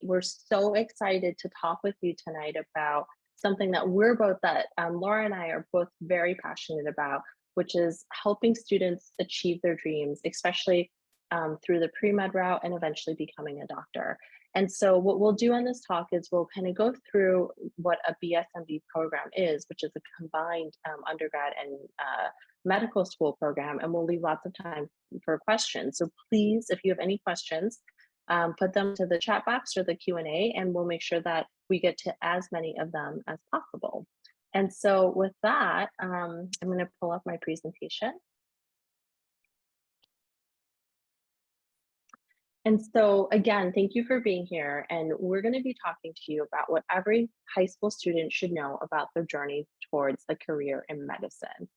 we're so excited to talk with you tonight about something that Laura and I are both very passionate about, which is helping students achieve their dreams, especially through the pre-med route and eventually becoming a doctor. And so what we'll do on this talk is we'll kind of go through what a BSMD program is, which is a combined undergrad and medical school program, and we'll leave lots of time for questions. So please, if you have any questions, put them to the chat box or the Q&A, and we'll make sure that we get to as many of them as possible. And so with that, I'm going to pull up my presentation. And so again, thank you for being here. And we're going to be talking to you about what every high school student should know about their journey towards a career in medicine.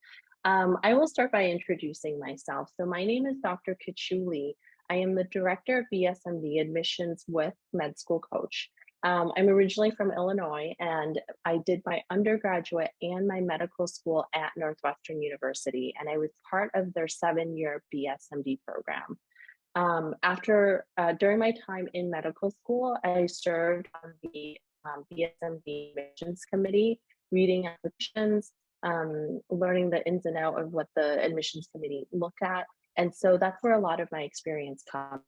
I will start by introducing myself. So my name is Dr. Kachiu. I am the Director of BSMD Admissions with MedSchoolCoach. I'm originally from Illinois, and I did my undergraduate and my medical school at Northwestern University, and I was part of their 7-year BSMD program. During my time in medical school, I served on the BSMD admissions committee, reading applications, learning the ins and outs of what the admissions committee looked at. And so that's where a lot of my experience comes.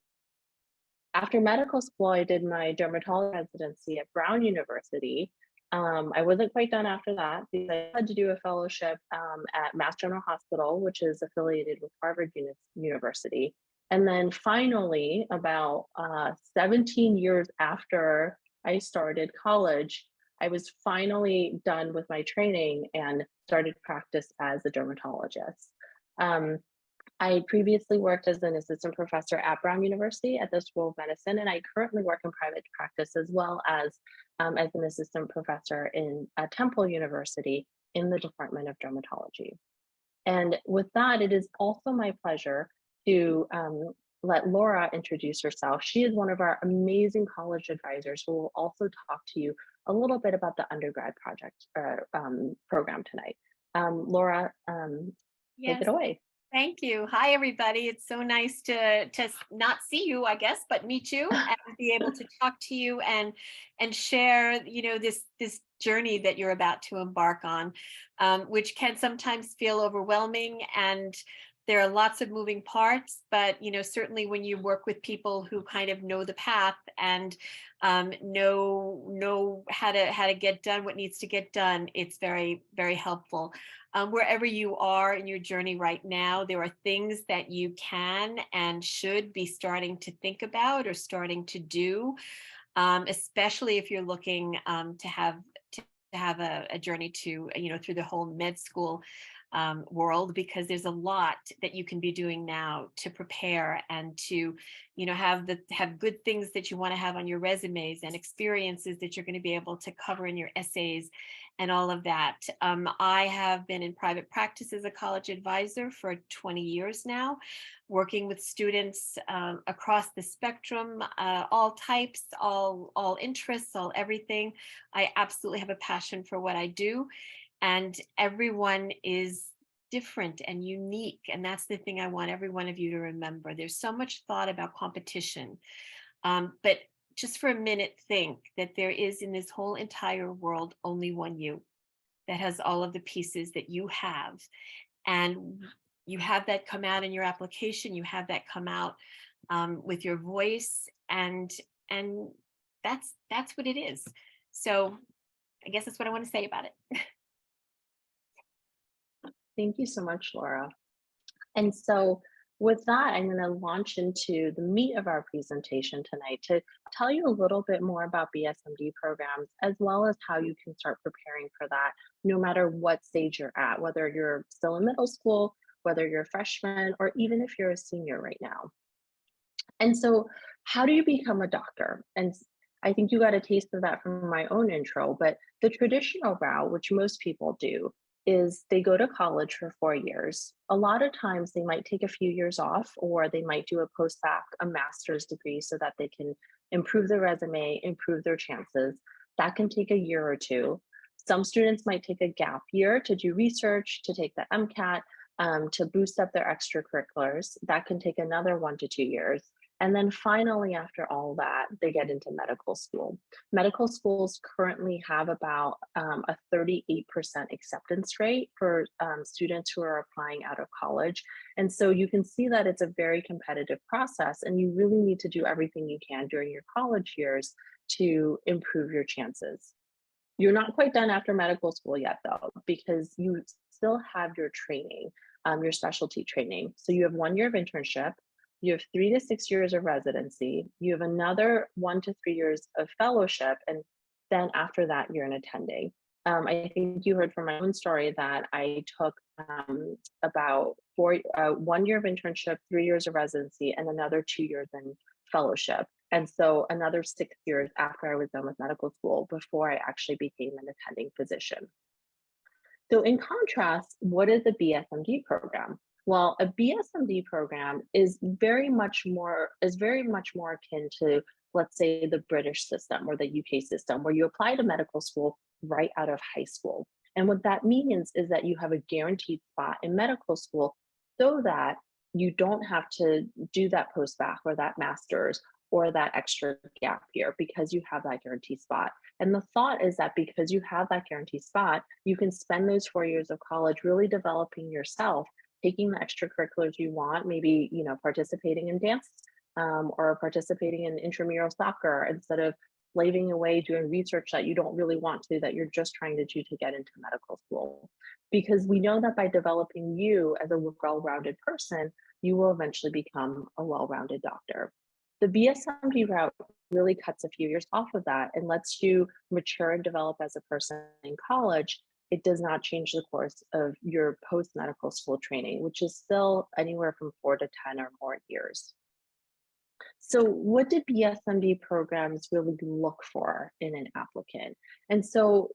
After medical school, I did my dermatology residency at Brown University. I wasn't quite done after that because I had to do a fellowship at Mass General Hospital, which is affiliated with Harvard University. And then finally, about 17 years after I started college, I was finally done with my training and started practice as a dermatologist. I previously worked as an assistant professor at Brown University at the School of Medicine, and I currently work in private practice as well as an assistant professor in Temple University in the Department of Dermatology. And with that, it is also my pleasure to let Laura introduce herself. She is one of our amazing college advisors who will also talk to you a little bit about the undergrad project program tonight. Laura, Yes. take it away. Thank you. Hi, everybody. It's so nice to not see you, I guess, but meet you and be able to talk to you and share, this journey that you're about to embark on, which can sometimes feel overwhelming, and there are lots of moving parts. But certainly when you work with people who kind of know the path and know how to get done what needs to get done, it's very, very helpful. Wherever you are in your journey right now, there are things that you can and should be starting to think about or starting to do, especially if you're looking to have a journey to, through the whole med school world, because there's a lot that you can be doing now to prepare and to, have good things that you want to have on your resumes and experiences that you're going to be able to cover in your essays and all of that. I have been in private practice as a college advisor for 20 years now, working with students across the spectrum, all types, all interests, all everything. I absolutely have a passion for what I do. And everyone is different and unique. And that's the thing I want every one of you to remember. There's so much thought about competition. But just for a minute, think that there is in this whole entire world only one you that has all of the pieces that you have. And you have that come out in your application. You have that come out with your voice. And that's what it is. So I guess that's what I want to say about it. Thank you so much, Laura. And so with that, I'm going to launch into the meat of our presentation tonight to tell you a little bit more about BSMD programs, as well as how you can start preparing for that, no matter what stage you're at, whether you're still in middle school, whether you're a freshman, or even if you're a senior right now. And so how do you become a doctor? And I think you got a taste of that from my own intro, but the traditional route, which most people do, is they go to college for 4 years. A lot of times they might take a few years off, or they might do a post-bac, a master's degree, so that they can improve their resume, improve their chances. That can take a year or two. Some students might take a gap year to do research, to take the MCAT, to boost up their extracurriculars. That can take another 1 to 2 years. And then finally, after all that, they get into medical school. Medical schools currently have about a 38% acceptance rate for students who are applying out of college. And so you can see that it's a very competitive process, and you really need to do everything you can during your college years to improve your chances. You're not quite done after medical school yet, though, because you still have your training, your specialty training. So you have 1 year of internship, you have 3 to 6 years of residency, you have another 1 to 3 years of fellowship, and then after that, you're an attending. I think you heard from my own story that I took about 1 year of internship, 3 years of residency, and another 2 years in fellowship. And so another 6 years after I was done with medical school before I actually became an attending physician. So in contrast, what is a BSMD program? Well, a BSMD program is very much more akin to, let's say, the British system or the UK system, where you apply to medical school right out of high school. And what that means is that you have a guaranteed spot in medical school so that you don't have to do that post-bac or that master's or that extra gap year because you have that guaranteed spot. And the thought is that because you have that guaranteed spot, you can spend those 4 years of college really developing yourself, taking the extracurriculars you want, maybe, participating in dance or participating in intramural soccer instead of slaving away doing research that you don't really want to, that you're just trying to do to get into medical school. Because we know that by developing you as a well-rounded person, you will eventually become a well-rounded doctor. The BSMD route really cuts a few years off of that and lets you mature and develop as a person in college. It does not change the course of your post-medical school training, which is still anywhere from 4 to 10 or more years. So what do BSMD programs really look for in an applicant? And so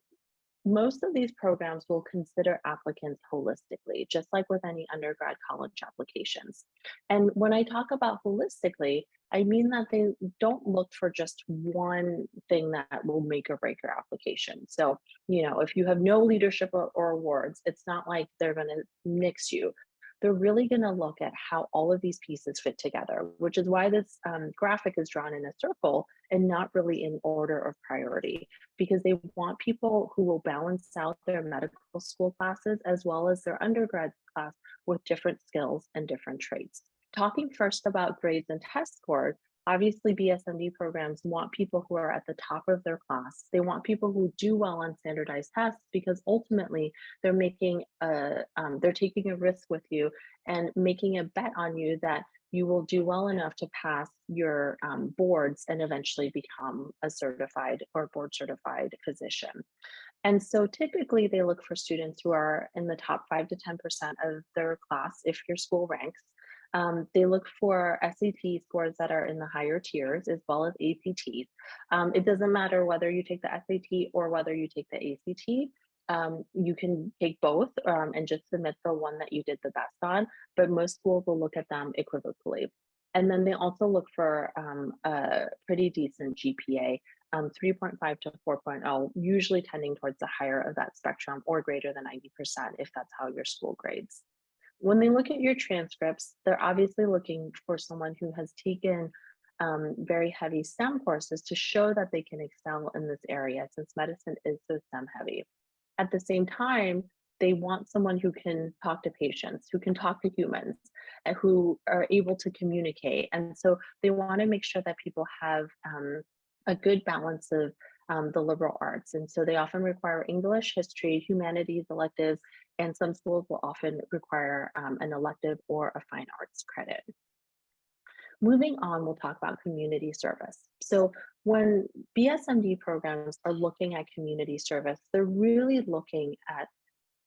most of these programs will consider applicants holistically, just like with any undergrad college applications. And when I talk about holistically, I mean that they don't look for just one thing that will make or break your application. So, if you have no leadership or awards, it's not like they're going to mix you. They're really going to look at how all of these pieces fit together, which is why this graphic is drawn in a circle and not really in order of priority, because they want people who will balance out their medical school classes as well as their undergrad class with different skills and different traits. Talking first about grades and test scores, obviously BSMD programs want people who are at the top of their class. They want people who do well on standardized tests because ultimately they're they're taking a risk with you and making a bet on you that you will do well enough to pass your boards and eventually become a certified or board certified physician. And so typically they look for students who are in the top 5 to 10% of their class if your school ranks. They look for SAT scores that are in the higher tiers as well as ACTs. It doesn't matter whether you take the SAT or whether you take the ACT. You can take both and just submit the one that you did the best on, but most schools will look at them equivocally. And then they also look for a pretty decent GPA, 3.5 to 4.0, usually tending towards the higher of that spectrum or greater than 90% if that's how your school grades. When they look at your transcripts, they're obviously looking for someone who has taken very heavy STEM courses to show that they can excel in this area since medicine is so STEM heavy. At the same time, they want someone who can talk to patients, who can talk to humans, and who are able to communicate. And so they want to make sure that people have a good balance of the liberal arts. And so they often require English, history, humanities electives, and some schools will often require an elective or a fine arts credit. Moving on, we'll talk about community service. So when BSMD programs are looking at community service, they're really looking at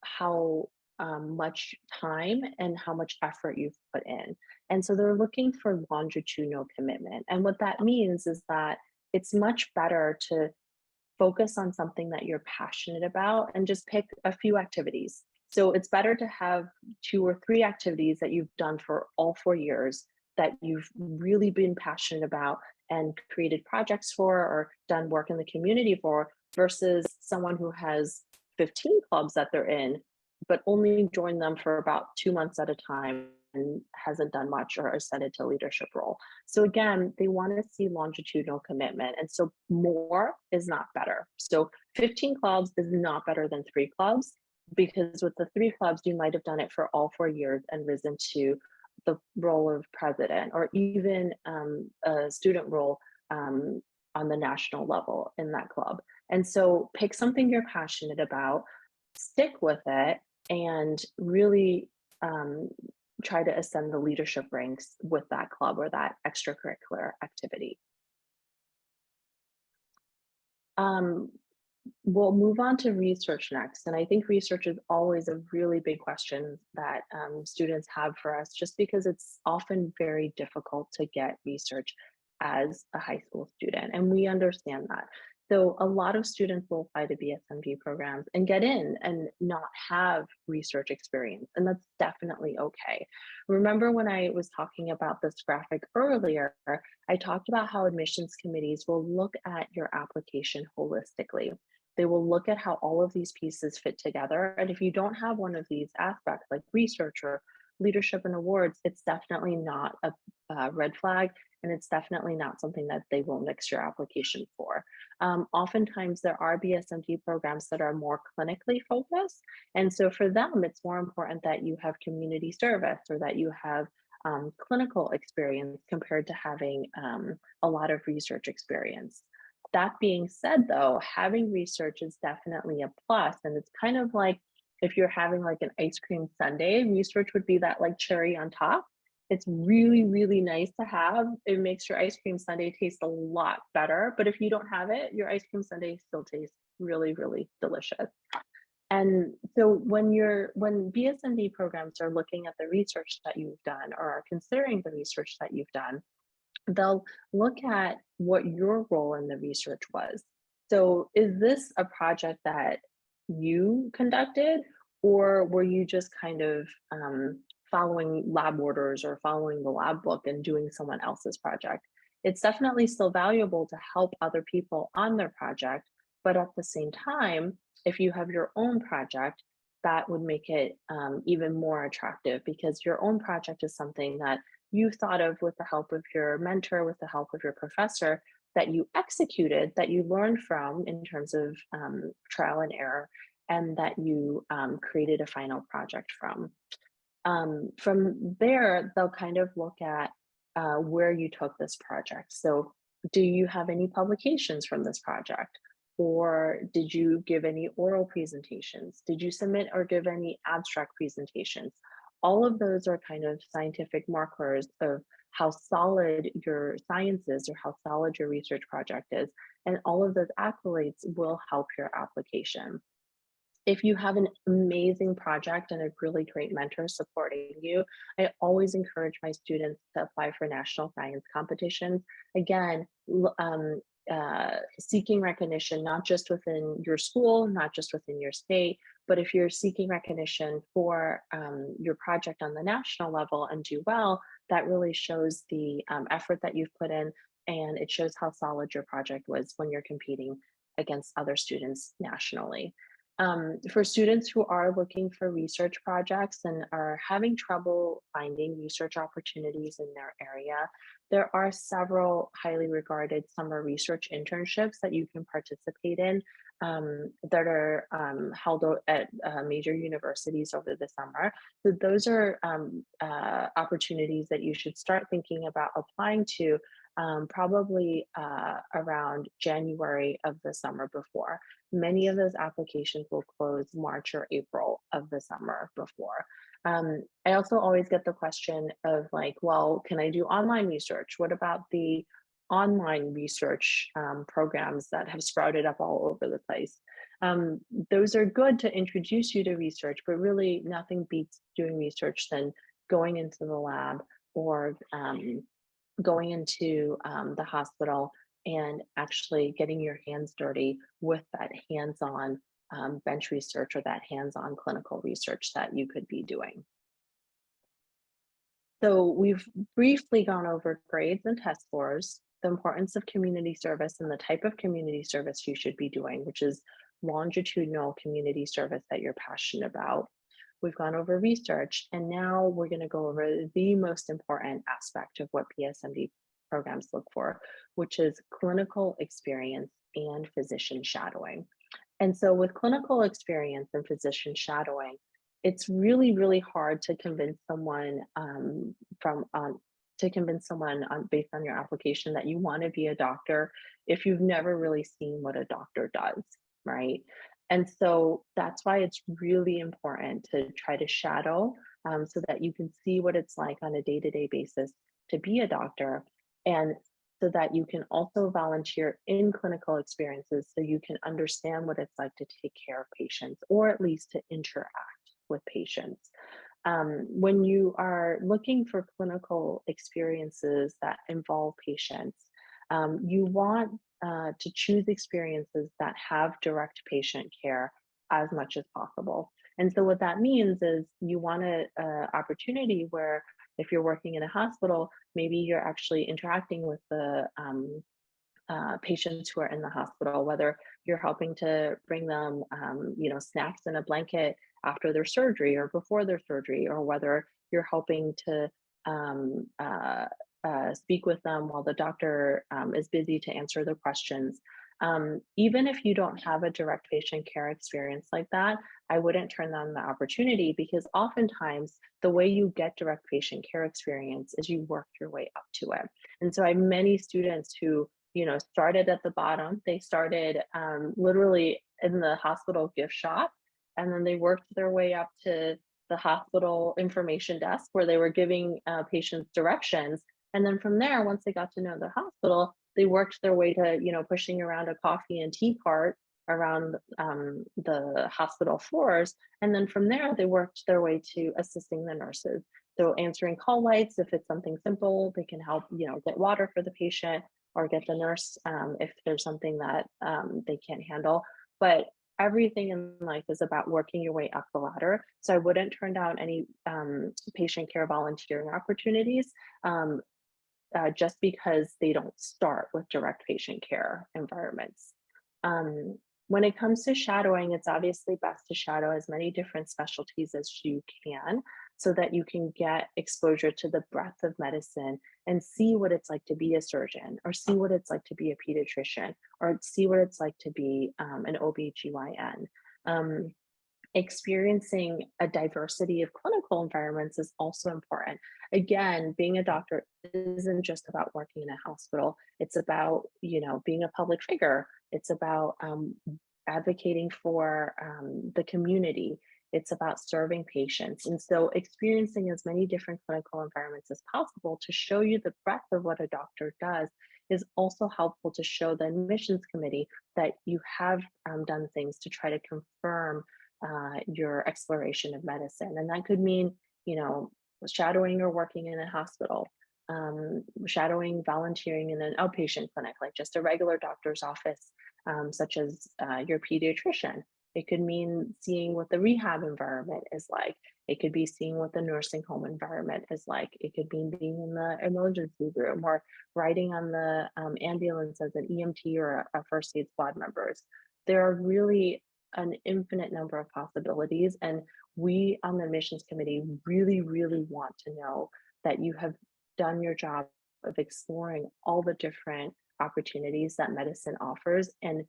how much time and how much effort you've put in. And so they're looking for longitudinal commitment. And what that means is that it's much better to focus on something that you're passionate about and just pick a few activities. So it's better to have 2 or 3 activities that you've done for all 4 years that you've really been passionate about and created projects for or done work in the community for versus someone who has 15 clubs that they're in, but only join them for about 2 months at a time hasn't done much or ascended to leadership role. So again, they want to see longitudinal commitment. And so more is not better. So 15 clubs is not better than 3 clubs, because with the 3 clubs, you might have done it for all 4 years and risen to the role of president, or even a student role on the national level in that club. And so pick something you're passionate about, stick with it, and really try to ascend the leadership ranks with that club or that extracurricular activity. We'll move on to research next. And I think research is always a really big question that students have for us, just because it's often very difficult to get research as a high school student. And we understand that. So a lot of students will apply to BSMD programs and get in and not have research experience. And that's definitely okay. Remember when I was talking about this graphic earlier, I talked about how admissions committees will look at your application holistically. They will look at how all of these pieces fit together. And if you don't have one of these aspects, like research or leadership and awards, it's definitely not a red flag. And it's definitely not something that they will mix your application for. Oftentimes there are BSMD programs that are more clinically focused. And so for them, it's more important that you have community service or that you have clinical experience compared to having a lot of research experience. That being said, though, having research is definitely a plus. And it's kind of like if you're having like an ice cream sundae, research would be that like cherry on top. It's really, really nice to have. It makes your ice cream sundae taste a lot better. But if you don't have it, your ice cream sundae still tastes really, really delicious. And so when BSMD programs are looking at the research that you've done or are considering the research that you've done, they'll look at what your role in the research was. So is this a project that you conducted, or were you just kind of following lab orders or following the lab book and doing someone else's project? It's definitely still valuable to help other people on their project, but at the same time, if you have your own project, that would make it even more attractive, because your own project is something that you thought of with the help of your mentor, with the help of your professor, that you executed, that you learned from in terms of trial and error, and that you created a final project from. From there, they'll kind of look at where you took this project. So do you have any publications from this project? Or did you give any oral presentations? Did you submit or give any abstract presentations? All of those are kind of scientific markers of how solid your science is or how solid your research project is. And all of those accolades will help your application. If you have an amazing project and a really great mentor supporting you, I always encourage my students to apply for national science competitions. Again, seeking recognition, not just within your school, not just within your state, but if you're seeking recognition for your project on the national level and do well, that really shows the effort that you've put in, and it shows how solid your project was when you're competing against other students nationally. For students who are looking for research projects and are having trouble finding research opportunities in their area, there are several highly regarded summer research internships that you can participate in that are held at major universities over the summer. So those are opportunities that you should start thinking about applying to probably around January of the summer before. Many of those applications will close March or April of the summer before. I also always get the question of like, well, can I do online research? What about the online research programs that have sprouted up all over the place? Those are good to introduce you to research, but really nothing beats doing research than going into the lab or going into the hospital and actually getting your hands dirty with that hands-on bench research or that hands-on clinical research that you could be doing. So we've briefly gone over grades and test scores, the importance of community service and the type of community service you should be doing, which is longitudinal community service that you're passionate about. we've gone over research, and now we're going to go over the most important aspect of what PSMD programs look for, which is clinical experience and physician shadowing. And so with clinical experience and physician shadowing, it's really, really hard to convince someone based on your application that you want to be a doctor if you've never really seen what a doctor does, right? And so that's why it's really important to try to shadow so that you can see what it's like on a day-to-day basis to be a doctor, and so that you can also volunteer in clinical experiences so you can understand what it's like to take care of patients, or at least to interact with patients. When you are looking for clinical experiences that involve patients, you want to choose experiences that have direct patient care as much as possible. And so what that means is you want an opportunity where if you're working in a hospital, maybe you're actually interacting with the patients who are in the hospital, whether you're helping to bring them, snacks and a blanket after their surgery or before their surgery, or whether you're helping to speak with them while the doctor is busy to answer their questions. Even if you don't have a direct patient care experience like that, I wouldn't turn down the opportunity, because oftentimes the way you get direct patient care experience is you work your way up to it. And so I have many students who started at the bottom. They started literally in the hospital gift shop, and then they worked their way up to the hospital information desk where they were giving patients directions. And then from there, once they got to know the hospital, they worked their way to, pushing around a coffee and tea cart around the hospital floors. And then from there, they worked their way to assisting the nurses. So answering call lights, if it's something simple, they can help, get water for the patient, or get the nurse if there's something that they can't handle. But everything in life is about working your way up the ladder. So I wouldn't turn down any patient care volunteering opportunities just because they don't start with direct patient care environments. When it comes to shadowing, it's obviously best to shadow as many different specialties as you can, so that you can get exposure to the breadth of medicine and see what it's like to be a surgeon, or see what it's like to be a pediatrician, or see what it's like to be an OB/GYN. Experiencing a diversity of clinical environments is also important. Again, being a doctor isn't just about working in a hospital. It's about, being a public figure. It's about advocating for the community. It's about serving patients. And so experiencing as many different clinical environments as possible to show you the breadth of what a doctor does is also helpful to show the admissions committee that you have done things to try to confirm your exploration of medicine. And that could mean, shadowing or working in a hospital, shadowing, volunteering in an outpatient clinic, like just a regular doctor's office, such as your pediatrician. It could mean seeing what the rehab environment is like. It could be seeing what the nursing home environment is like. It could mean being in the emergency room, or riding on the ambulance as an EMT or a first aid squad members. There are really an infinite number of possibilities. And we on the admissions committee really, really want to know that you have done your job of exploring all the different opportunities that medicine offers. And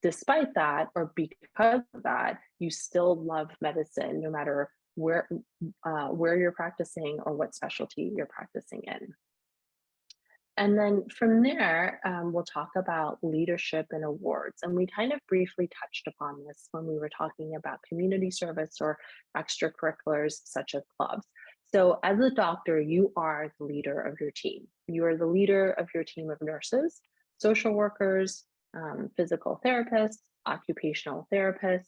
despite that, or because of that, you still love medicine, no matter where you're practicing or what specialty you're practicing in. And then from there, we'll talk about leadership and awards. And we kind of briefly touched upon this when we were talking about community service or extracurriculars such as clubs. So as a doctor, you are the leader of your team. You are the leader of your team of nurses, social workers, physical therapists, occupational therapists.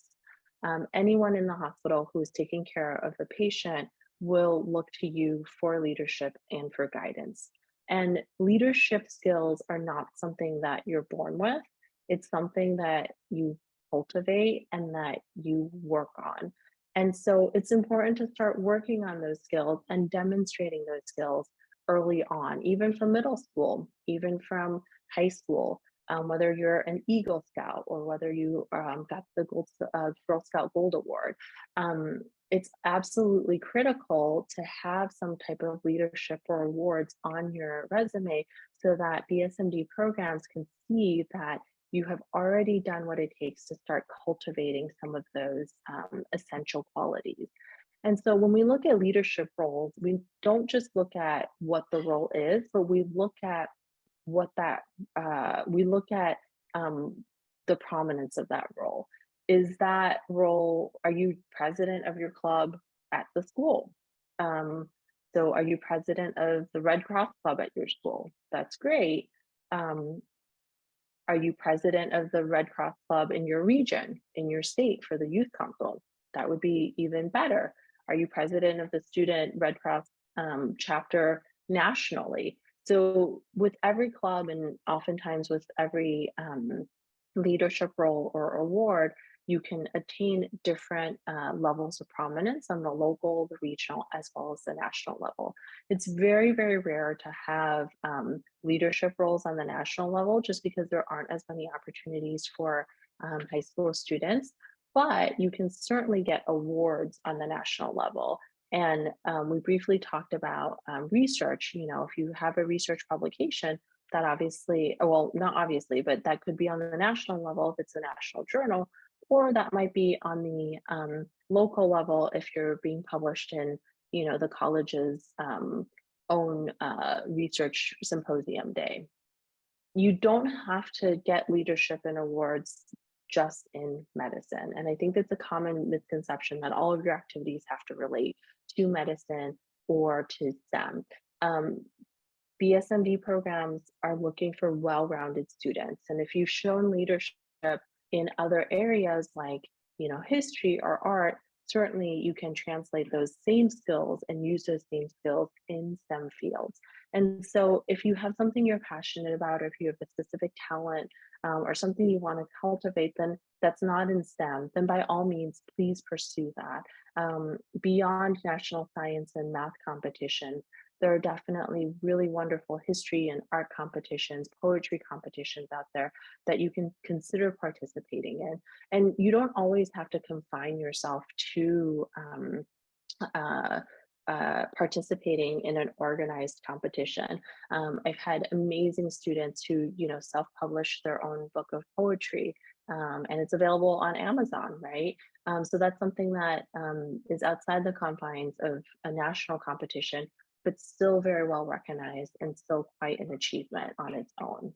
Anyone in the hospital who is taking care of the patient will look to you for leadership and for guidance. And leadership skills are not something that you're born with. It's something that you cultivate and that you work on. And so it's important to start working on those skills and demonstrating those skills early on, even from middle school, even from high school, whether you're an Eagle Scout or whether you got the Girl Scout Gold Award. it's absolutely critical to have some type of leadership or awards on your resume so that BSMD programs can see that you have already done what it takes to start cultivating some of those essential qualities. And so when we look at leadership roles, we don't just look at what the role is, but we look at what that we look at the prominence of that role. Is that role, are you president of your club at the school? Um, so are you president of the Red Cross Club at your school? That's great. Um, are you president of the Red Cross Club in your region, in your state for the youth council? That would be even better. Are you president of the student Red Cross chapter nationally? So with every club and oftentimes with every leadership role or award, you can attain different levels of prominence on the local, the regional, as well as the national level. It's very, very rare to have leadership roles on the national level just because there aren't as many opportunities for high school students, but you can certainly get awards on the national level. And we briefly talked about research. You know, if you have a research publication, that obviously, well, not obviously, but that could be on the national level if it's a national journal, or that might be on the local level if you're being published in, you know, the college's own research symposium day. You don't have to get leadership and awards just in medicine. And I think that's a common misconception that all of your activities have to relate to medicine or to STEM. BSMD programs are looking for well-rounded students. And if you've shown leadership in other areas like, you know, history or art, certainly you can translate those same skills and use those same skills in STEM fields. And so if you have something you're passionate about, or if you have a specific talent or something you want to cultivate, then that's not in STEM, then by all means, please pursue that. Beyond national science and math competition, there are definitely really wonderful history and art competitions, poetry competitions out there that you can consider participating in. And you don't always have to confine yourself to participating in an organized competition. I've had amazing students who, you know, self-publish their own book of poetry, and it's available on Amazon, right? So that's something that is outside the confines of a national competition, but still very well recognized and still quite an achievement on its own.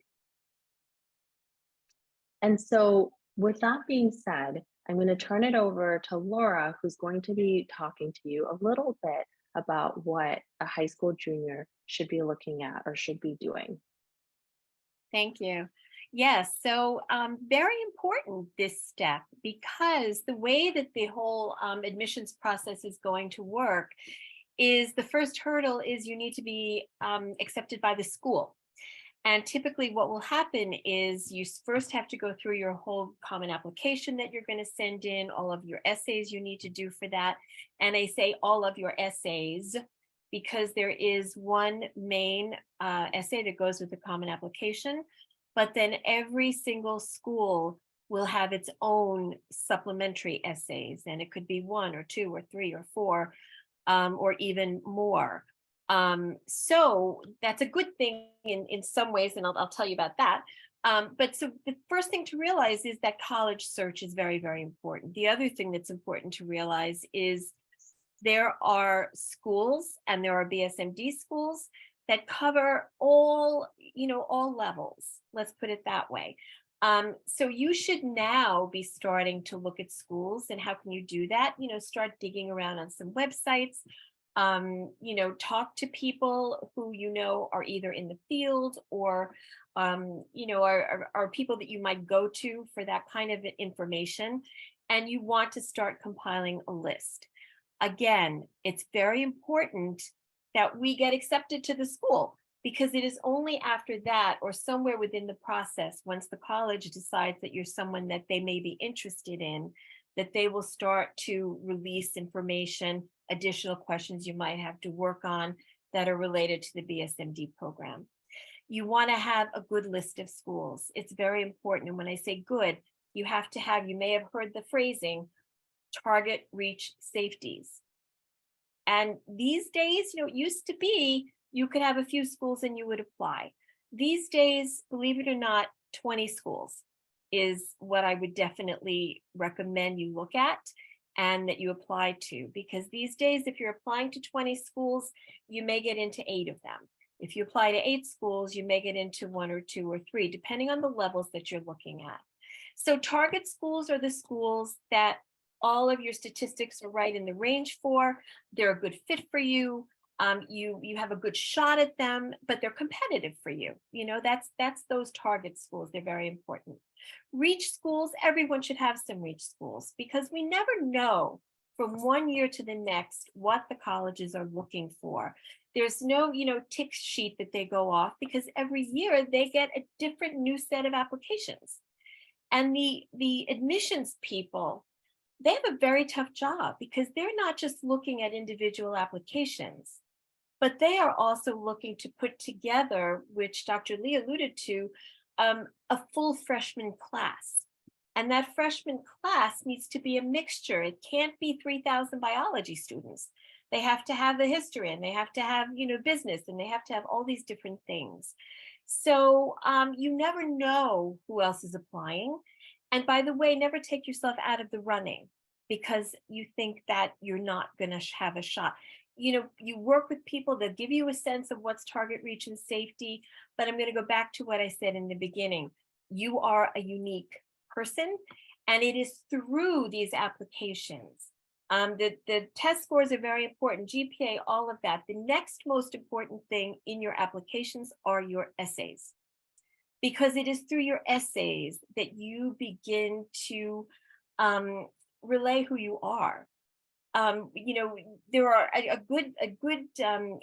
And so with that being said, I'm going to turn it over to Laura, who's going to be talking to you a little bit about what a high school junior should be looking at or should be doing. Thank you. Yes, so very important this step, because the way that the whole admissions process is going to work is the first hurdle is you need to be accepted by the school. And typically what will happen is you first have to go through your whole common application that you're going to send in, all of your essays you need to do for that. And I say all of your essays because there is one main essay that goes with the common application, but then every single school will have its own supplementary essays, and it could be 1 or 2 or 3 or 4 or even more. So that's a good thing in some ways, and I'll tell you about that. But so the first thing to realize is that college search is very, very important. The other thing that's important to realize is there are schools and there are BSMD schools that cover all, all levels. Let's put it that way. So you should now be starting to look at schools, and how can you do that? Start digging around on some websites. Talk to people who are either in the field or are people that you might go to for that kind of information, and you want to start compiling a list. Again, it's very important that we get accepted to the school, because it is only after that, or somewhere within the process, once the college decides that you're someone that they may be interested in, that they will start to release information, additional questions you might have to work on that are related to the BSMD program. You want to have a good list of schools. It's very important. And when I say good, you may have heard the phrasing, target reach safeties. And these days, it used to be you could have a few schools and you would apply. These days, believe it or not, 20 schools is what I would definitely recommend you look at and that you apply to, because these days, if you're applying to 20 schools, you may get into 8 of them. If you apply to 8 schools, you may get into 1 or 2 or 3, depending on the levels that you're looking at. So target schools are the schools that all of your statistics are right in the range for. They're a good fit for you. You have a good shot at them, but they're competitive for you. That's those target schools. They're very important. Reach schools, everyone should have some reach schools, because we never know from one year to the next what the colleges are looking for. There's no, tick sheet that they go off, because every year they get a different new set of applications. And the admissions people, they have a very tough job, because they're not just looking at individual applications, but they are also looking to put together, which Dr. Lee alluded to, a full freshman class. And that freshman class needs to be a mixture. It can't be 3,000 biology students. They have to have the history, and they have to have, business, and they have to have all these different things. So you never know who else is applying. And by the way, never take yourself out of the running because you think that you're not going to have a shot. You work with people that give you a sense of what's target reach and safety. But I'm going to go back to what I said in the beginning. You are a unique person, and it is through these applications. The test scores are very important, GPA, all of that. The next most important thing in your applications are your essays, because it is through your essays that you begin to relay who you are. There are a good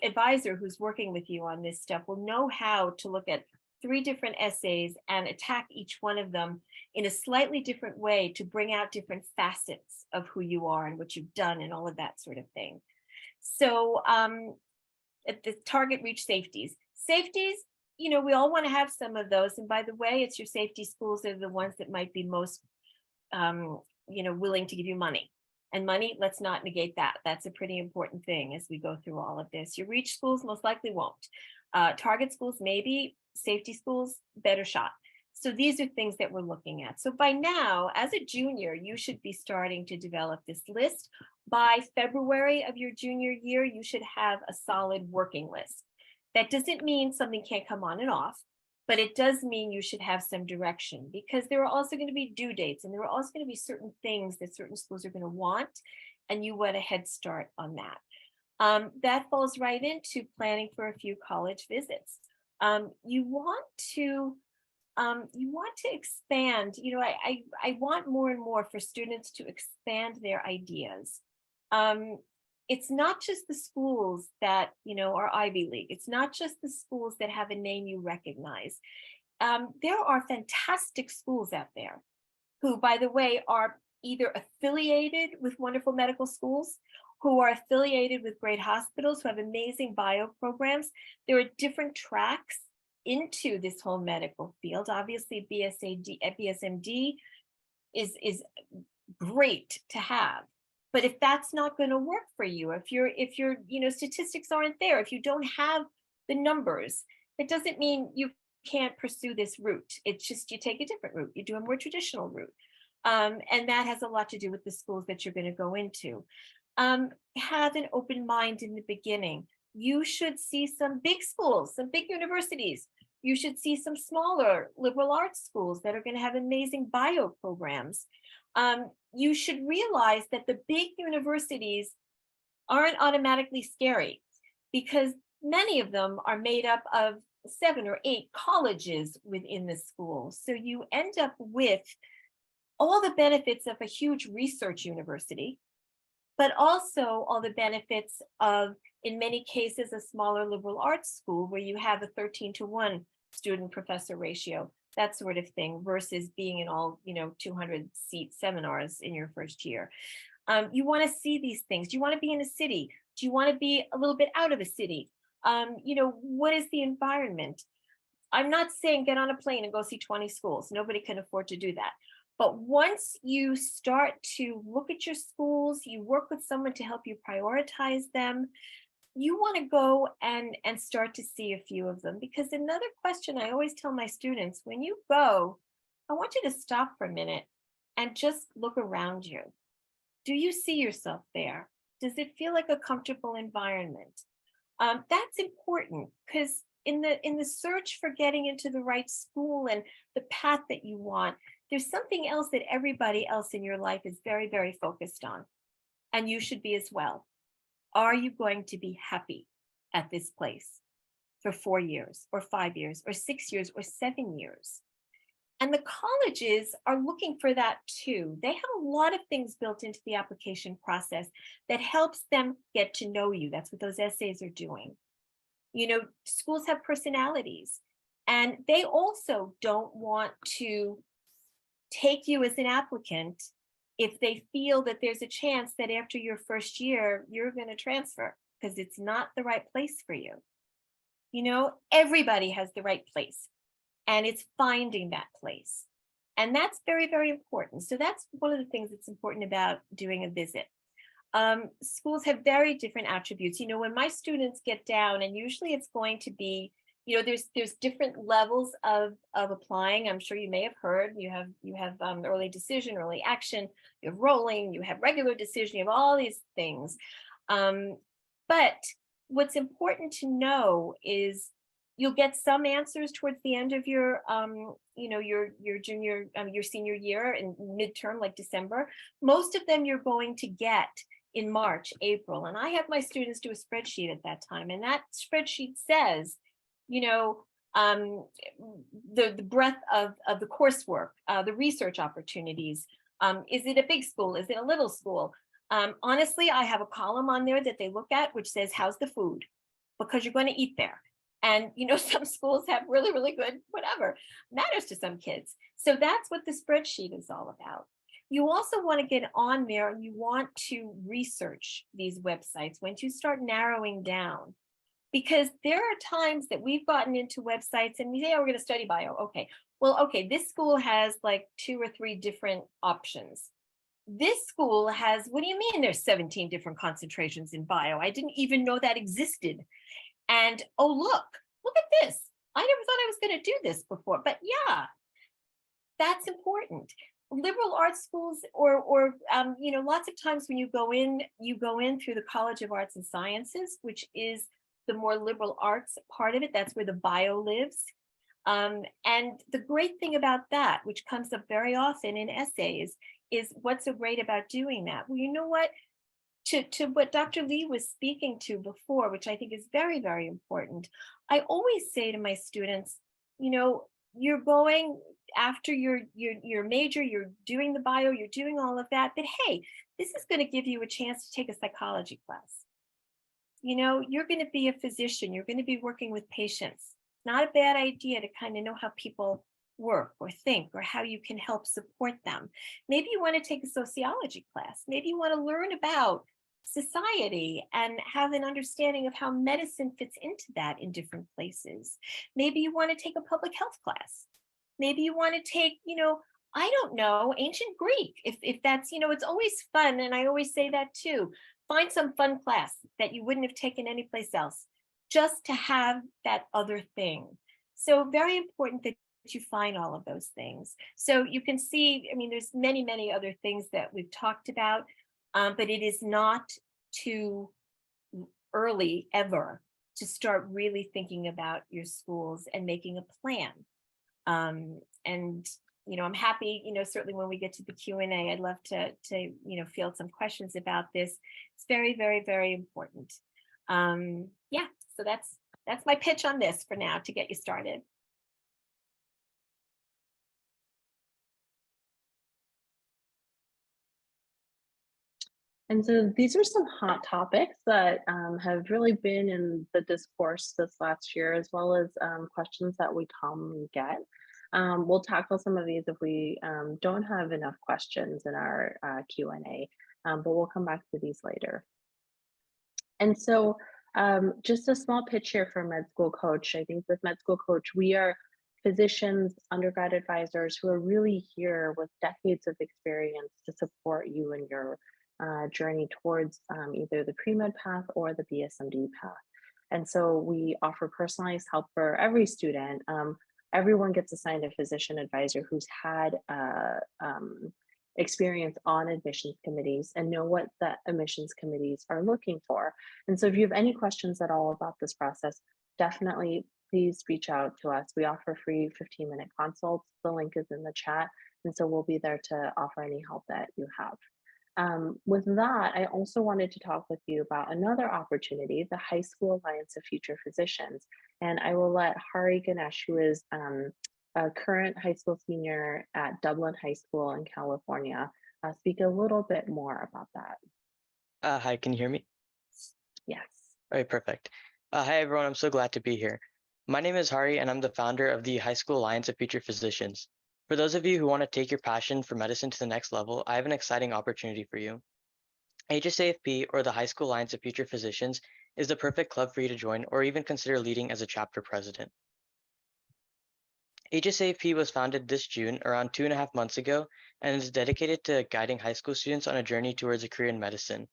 advisor who's working with you on this stuff will know how to look at 3 different essays and attack each one of them in a slightly different way to bring out different facets of who you are and what you've done and all of that sort of thing. So at the target reach safeties, we all want to have some of those. And by the way, it's your safety schools that are the ones that might be most, willing to give you money. And money, let's not negate that. That's a pretty important thing as we go through all of this. Your reach schools most likely won't. Target schools, maybe. Safety schools, better shot. So these are things that we're looking at. So by now, as a junior, you should be starting to develop this list. By February of your junior year, you should have a solid working list. That doesn't mean something can't come on and off, but it does mean you should have some direction, because there are also going to be due dates, and there are also going to be certain things that certain schools are going to want, and you want a head start on that. That falls right into planning for a few college visits. You want to expand. I want more and more for students to expand their ideas. It's not just the schools that are Ivy League. It's not just the schools that have a name you recognize. There are fantastic schools out there who, by the way, are either affiliated with wonderful medical schools, who are affiliated with great hospitals, who have amazing bio programs. There are different tracks into this whole medical field. Obviously, BSMD is great to have. But if that's not going to work for you, if your statistics aren't there, if you don't have the numbers, it doesn't mean you can't pursue this route. It's just you take a different route. You do a more traditional route. And that has a lot to do with the schools that you're going to go into. Have an open mind in the beginning. You should see some big schools, some big universities. You should see some smaller liberal arts schools that are going to have amazing bio programs. You should realize that the big universities aren't automatically scary, because many of them are made up of 7 or 8 colleges within the school. So you end up with all the benefits of a huge research university, but also all the benefits of, in many cases, a smaller liberal arts school where you have a 13-to-1 student professor ratio, that sort of thing, versus being in all 200-seat seminars in your first year. You want to see these things. Do you want to be in a city? Do you want to be a little bit out of a city? What is the environment? I'm not saying get on a plane and go see 20 schools. Nobody can afford to do that. But once you start to look at your schools, you work with someone to help you prioritize them, you want to go and start to see a few of them. Because another question I always tell my students, when you go, I want you to stop for a minute and just look around you. Do you see yourself there? Does it feel like a comfortable environment? That's important, because in the search for getting into the right school and the path that you want, there's something else that everybody else in your life is very, very focused on, and you should be as well. Are you going to be happy at this place for 4 years or 5 years or 6 years or 7 years? And the colleges are looking for that too. They have a lot of things built into the application process that helps them get to know you. That's what those essays are doing. You know, schools have personalities, and they also don't want to take you as an applicant if they feel that there's a chance that after your first year, you're going to transfer because it's not the right place for you. You know, everybody has the right place, and it's finding that place. And that's very, very important. So that's one of the things that's important about doing a visit. Schools have very different attributes. You know, when my students get down, and usually it's going to be, you know, there's different levels of applying. I'm sure you may have heard. You have early decision, early action, you have rolling, you have regular decision, you have all these things. But what's important to know is you'll get some answers towards the end of your you know, your junior your senior year and midterm, like December. Most of them you're going to get in March, April, and I have my students do a spreadsheet at that time, and that spreadsheet says, you know, the breadth of the coursework, the research opportunities. Is it a big school? Is it a little school? Honestly, I have a column on there that they look at which says, how's the food? Because you're going to eat there. And, you know, some schools have really, really good, whatever, matters to some kids. So that's what the spreadsheet is all about. You also want to get on there and you want to research these websites once you start narrowing down. Because there are times that we've gotten into websites and we say, oh, we're going to study bio. Okay, well, okay, this school has like 2 or 3 different options. This school has, what do you mean there's 17 different concentrations in bio? I didn't even know that existed. And oh, look at this. I never thought I was going to do this before, but yeah, that's important. Liberal arts schools or you know, lots of times when you go in through the College of Arts and Sciences, which is the more liberal arts part of it. That's where the bio lives. And the great thing about that, which comes up very often in essays, is what's so great about doing that? Well, you know what? To what Dr. Lee was speaking to before, which I think is very, very important, I always say to my students, you know, you're going after your major, you're doing the bio, you're doing all of that, but hey, this is going to give you a chance to take a psychology class. You know, you're going to be a physician, you're going to be working with patients. Not a bad idea to kind of know how people work or think or how you can help support them. Maybe you want to take a sociology class. Maybe you want to learn about society and have an understanding of how medicine fits into that in different places. Maybe you want to take a public health class. Maybe you want to take, you know, I don't know, ancient Greek, if that's, you know, it's always fun. And I always say that too. Find some fun class that you wouldn't have taken anyplace else, just to have that other thing. So very important that you find all of those things. So you can see, I mean, there's many, many other things that we've talked about, but it is not too early ever to start really thinking about your schools and making a plan. And you know, I'm happy, you know, certainly when we get to the Q&A, I'd love to you know, field some questions about this. It's very, very, very important. Yeah, so that's my pitch on this for now to get you started. And so these are some hot topics that have really been in the discourse this last year, as well as questions that we commonly get. We'll tackle some of these if we don't have enough questions in our Q&A, but we'll come back to these later. And so just a small pitch here for Med School Coach. I think with Med School Coach, we are physicians, undergrad advisors who are really here with decades of experience to support you in your journey towards either the pre-med path or the BSMD path. And so we offer personalized help for every student. Everyone gets assigned a physician advisor who's had experience on admissions committees and know what the admissions committees are looking for. And so if you have any questions at all about this process, definitely please reach out to us. We offer free 15-minute consults. The link is in the chat. And so we'll be there to offer any help that you have. With that, I also wanted to talk with you about another opportunity, the High School Alliance of Future Physicians. And I will let Hari Ganesh, who is a current high school senior at Dublin High School in California, speak a little bit more about that. Hi, can you hear me? Yes. All right, perfect. Hi, everyone. I'm so glad to be here. My name is Hari, and I'm the founder of the High School Alliance of Future Physicians. For those of you who want to take your passion for medicine to the next level, I have an exciting opportunity for you. HSAFP, or the High School Alliance of Future Physicians, is the perfect club for you to join or even consider leading as a chapter president. HSAFP was founded this June, around 2.5 months ago, and is dedicated to guiding high school students on a journey towards a career in medicine.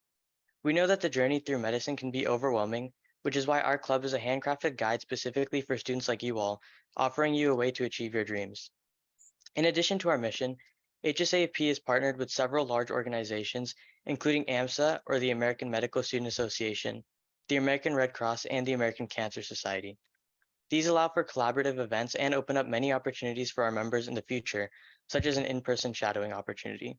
We know that the journey through medicine can be overwhelming, which is why our club is a handcrafted guide specifically for students like you all, offering you a way to achieve your dreams. In addition to our mission, HSAP is partnered with several large organizations, including AMSA, or the American Medical Student Association, the American Red Cross, and the American Cancer Society. These allow for collaborative events and open up many opportunities for our members in the future, such as an in-person shadowing opportunity.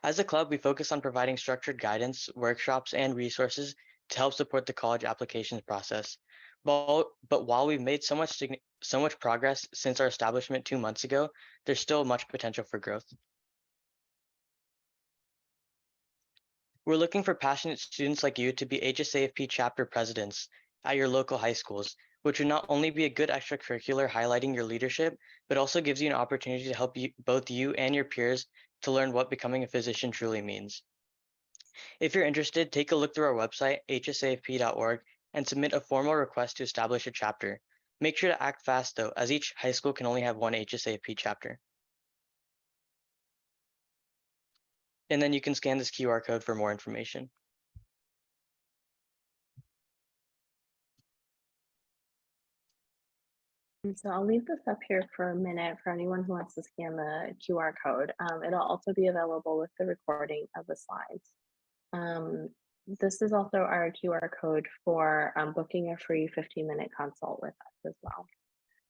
As a club, we focus on providing structured guidance, workshops, and resources to help support the college applications process. But while we've made so much progress since our establishment 2 months ago, there's still much potential for growth. We're looking for passionate students like you to be HSAFP chapter presidents at your local high schools, which would not only be a good extracurricular highlighting your leadership, but also gives you an opportunity to help both you and your peers to learn what becoming a physician truly means. If you're interested, take a look through our website, hsafp.org, and submit a formal request to establish a chapter. Make sure to act fast though, as each high school can only have one HSAP chapter. And then you can scan this QR code for more information. And so I'll leave this up here for a minute for anyone who wants to scan the QR code. It'll also be available with the recording of the slides. This is also our QR code for booking a free 15-minute consult with us as well.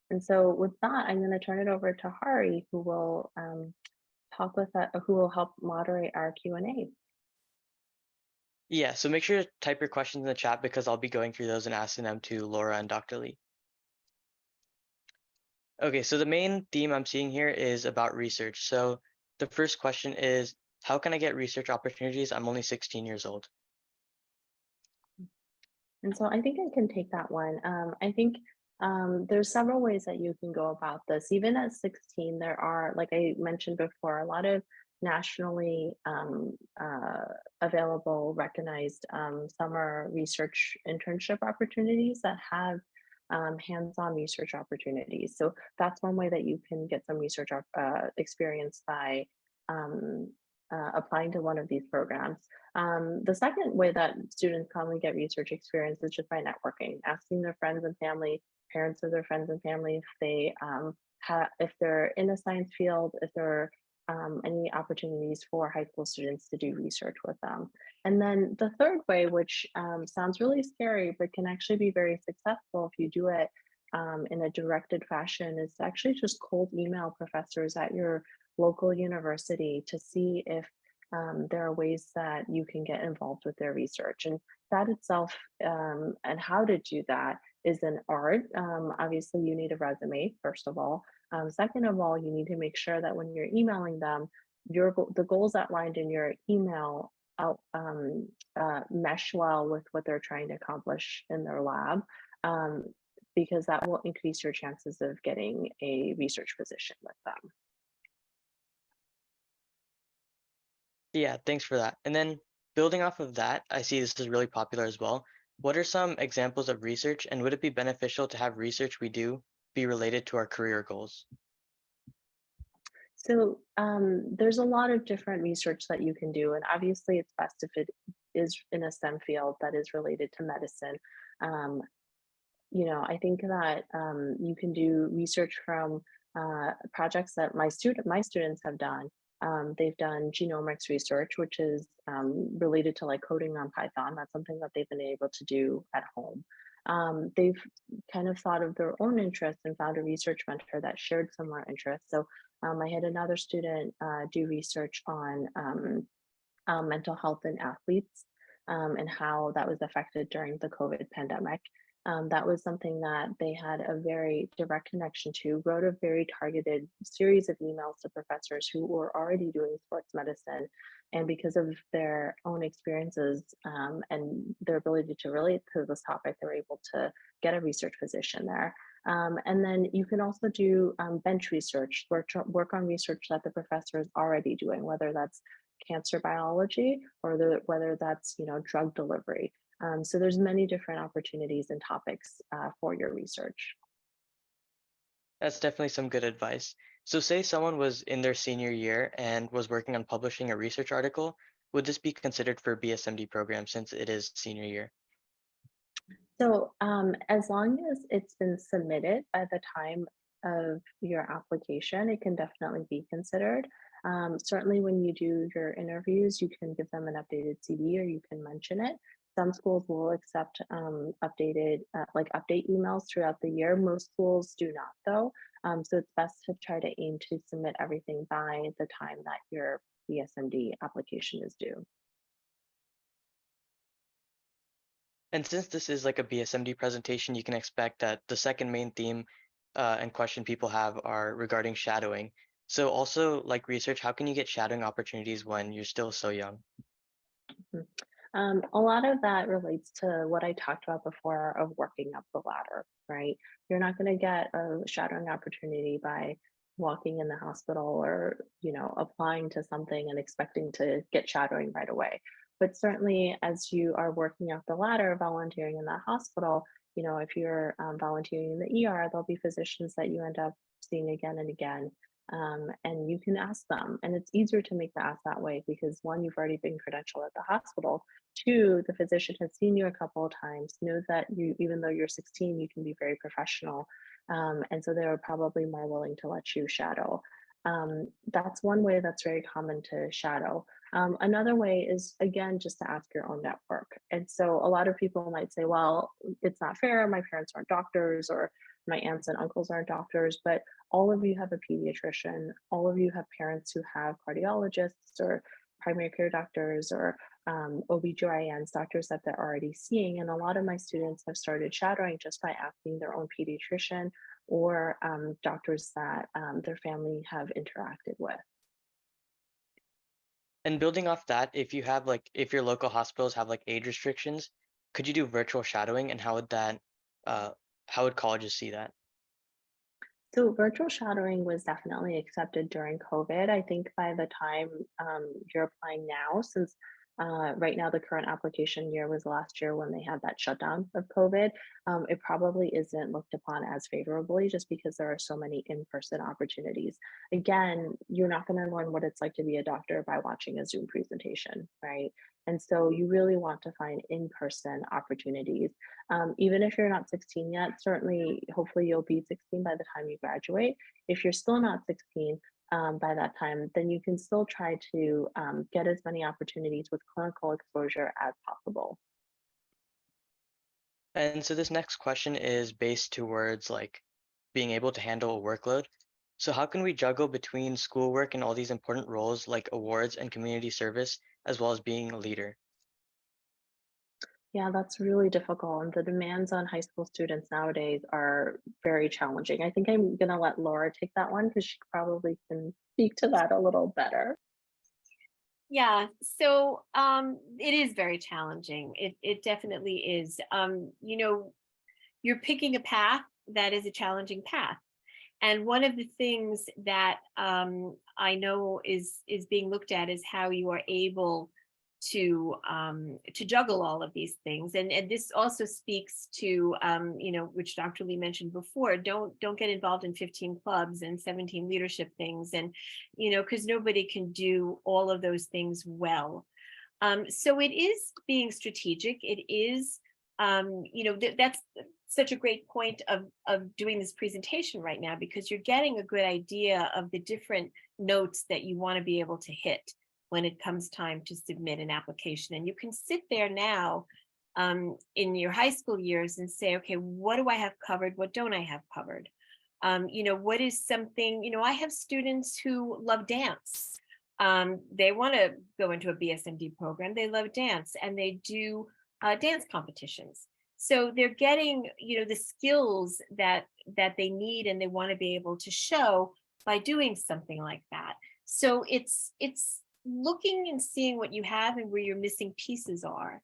And so with that, I'm going to turn it over to Hari, who will who will help moderate our Q&A. Yeah, so make sure to type your questions in the chat because I'll be going through those and asking them to Laura and Dr. Lee. Okay, so the main theme I'm seeing here is about research. So the first question is, how can I get research opportunities? I'm only 16 years old. And so I think I can take that one. I think there's several ways that you can go about this. Even at 16, there are, like I mentioned before, a lot of nationally available, recognized summer research internship opportunities that have hands-on research opportunities. So that's one way that you can get some research experience by applying to one of these programs. The second way that students commonly get research experience is just by networking, asking their friends and family, parents of their friends and family, if they if they're in a science field, if there are any opportunities for high school students to do research with them. And then the third way, which sounds really scary, but can actually be very successful if you do it in a directed fashion, is to actually just cold email professors at your local university to see if there are ways that you can get involved with their research. And that itself and how to do that is an art. Obviously, you need a resume, first of all. Second of all, you need to make sure that when you're emailing them, the goals outlined in your email mesh well with what they're trying to accomplish in their lab, because that will increase your chances of getting a research position with them. Yeah, thanks for that. And then building off of that, I see this is really popular as well. What are some examples of research, and would it be beneficial to have research we do be related to our career goals? So there's a lot of different research that you can do, and obviously it's best if it is in a STEM field that is related to medicine. Um, I think that you can do research from projects that my students have done. They've done genomics research, which is related to like coding on Python. That's something that they've been able to do at home. They've kind of thought of their own interests and found a research mentor that shared similar interests. So I had another student do research on mental health in athletes and how that was affected during the COVID pandemic. That was something that they had a very direct connection to, wrote a very targeted series of emails to professors who were already doing sports medicine. And because of their own experiences and their ability to relate to this topic, they were able to get a research position there. And then you can also do bench research, work on research that the professor is already doing, whether that's cancer biology or whether that's drug delivery. So there's many different opportunities and topics for your research. That's definitely some good advice. So say someone was in their senior year and was working on publishing a research article, would this be considered for BSMD program since it is senior year? So as long as it's been submitted by the time of your application, it can definitely be considered. Certainly when you do your interviews, you can give them an updated CV or you can mention it. Some schools will accept updated update emails throughout the year. Most schools do not though. So it's best to try to aim to submit everything by the time that your BSMD application is due. And since this is like a BSMD presentation, you can expect that the second main theme and question people have are regarding shadowing. So also like research, how can you get shadowing opportunities when you're still so young? Mhm. A lot of that relates to what I talked about before of working up the ladder, right? You're not going to get a shadowing opportunity by walking in the hospital or, applying to something and expecting to get shadowing right away. But certainly as you are working up the ladder, volunteering in that hospital, if you're volunteering in the ER, there'll be physicians that you end up seeing again and again. And you can ask them. And it's easier to make the ask that way because one, you've already been credentialed at the hospital. Two, the physician has seen you a couple of times, knows that you, even though you're 16, you can be very professional. And so they're probably more willing to let you shadow. That's one way that's very common to shadow. Another way is, again, just to ask your own network. And so a lot of people might say, well, it's not fair. My parents aren't doctors, or my aunts and uncles aren't doctors, but all of you have a pediatrician, all of you have parents who have cardiologists or primary care doctors or OBGYNs, doctors that they're already seeing. And a lot of my students have started shadowing just by asking their own pediatrician or doctors that their family have interacted with. And building off that, if your local hospitals have like age restrictions, could you do virtual shadowing and how would colleges see that? So virtual shadowing was definitely accepted during COVID. I think by the time you're applying now, since right now the current application year was last year when they had that shutdown of COVID, it probably isn't looked upon as favorably just because there are so many in-person opportunities. Again, you're not going to learn what it's like to be a doctor by watching a Zoom presentation, right? And so you really want to find in-person opportunities. Even if you're not 16 yet, certainly, hopefully you'll be 16 by the time you graduate. If you're still not 16 by that time, then you can still try to get as many opportunities with clinical exposure as possible. And so this next question is based towards like being able to handle a workload. So how can we juggle between schoolwork and all these important roles like awards and community service, as well as being a leader? Yeah, that's really difficult. And the demands on high school students nowadays are very challenging. I think I'm going to let Laura take that one because she probably can speak to that a little better. Yeah, so it is very challenging. It definitely is. You're picking a path that is a challenging path. And one of the things that I know is being looked at is how you are able to juggle all of these things. And this also speaks to, which Dr. Lee mentioned before, don't get involved in 15 clubs and 17 leadership things. And, because nobody can do all of those things well. So it is being strategic. It is, that's such a great point of doing this presentation right now, because you're getting a good idea of the different notes that you want to be able to hit when it comes time to submit an application. And you can sit there now in your high school years and say, okay, what do I have covered? What don't I have covered? What is something, I have students who love dance. They want to go into a BSMD program. They love dance, and they do dance competitions. So they're getting, the skills that they need and they want to be able to show by doing something like that. So it's looking and seeing what you have and where your missing pieces are,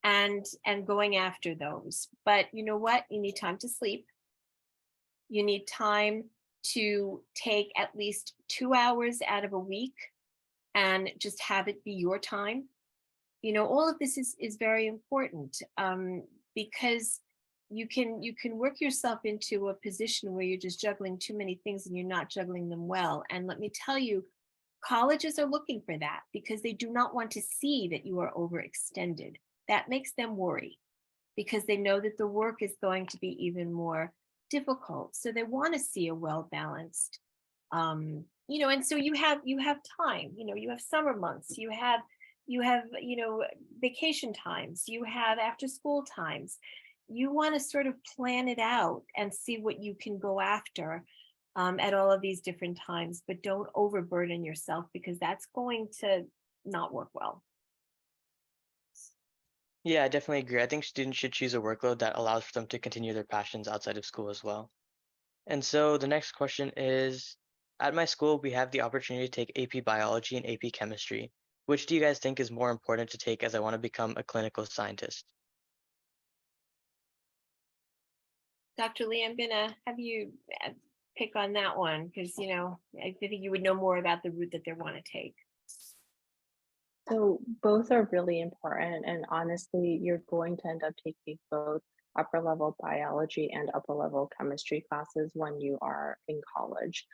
and going after those. But you know what? You need time to sleep. You need time to take at least 2 hours out of a week and just have it be your time. All of this is very important, because you can work yourself into a position where you're just juggling too many things and you're not juggling them well. And let me tell you, colleges are looking for that, because they do not want to see that you are overextended. That makes them worry, because they know that the work is going to be even more difficult. So they want to see a well-balanced, and so you have time, you have summer months, you have vacation times, you have after school times. You want to sort of plan it out and see what you can go after at all of these different times, but don't overburden yourself, because that's going to not work well. Yeah, I definitely agree. I think students should choose a workload that allows for them to continue their passions outside of school as well. And so the next question is, at my school, we have the opportunity to take AP Biology and AP Chemistry. Which do you guys think is more important to take, as I want to become a clinical scientist? Dr. Lee, I'm gonna have you pick on that one, because I think you would know more about the route that they want to take. So both are really important, and honestly, you're going to end up taking both upper level biology and upper level chemistry classes when you are in college.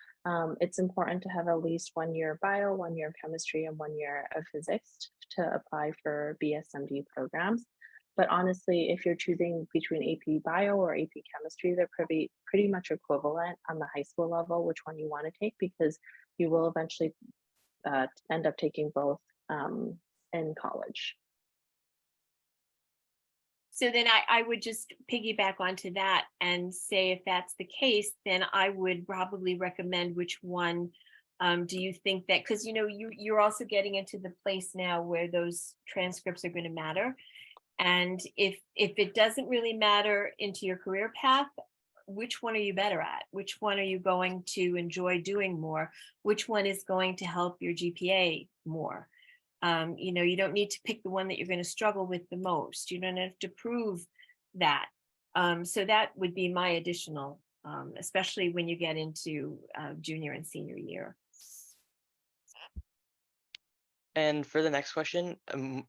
It's important to have at least 1 year bio, 1 year of chemistry, and 1 year of physics to apply for BSMD programs. But honestly, if you're choosing between AP Bio or AP Chemistry, they're pretty much equivalent on the high school level, which one you want to take, because you will eventually end up taking both in college. So then I would just piggyback onto that and say, if that's the case, then I would probably recommend which one do you think that, because you're also getting into the place now where those transcripts are going to matter. And if it doesn't really matter into your career path, which one are you better at? Which one are you going to enjoy doing more? Which one is going to help your GPA more? You don't need to pick the one that you're going to struggle with the most. You don't have to prove that. So that would be my additional, especially when you get into junior and senior year. And for the next question,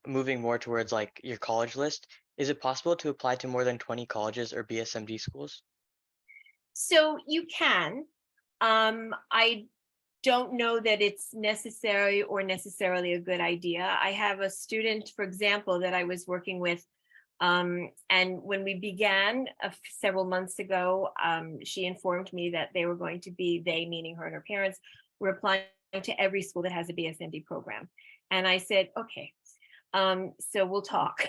moving more towards like your college list, is it possible to apply to more than 20 colleges or BSMD schools? So you can. I don't know that it's necessary or necessarily a good idea. I have a student, for example, that I was working with, and when we began several months ago, she informed me that they were going to be, they meaning her and her parents, were applying to every school that has a BSMD program. And I said, okay, so we'll talk.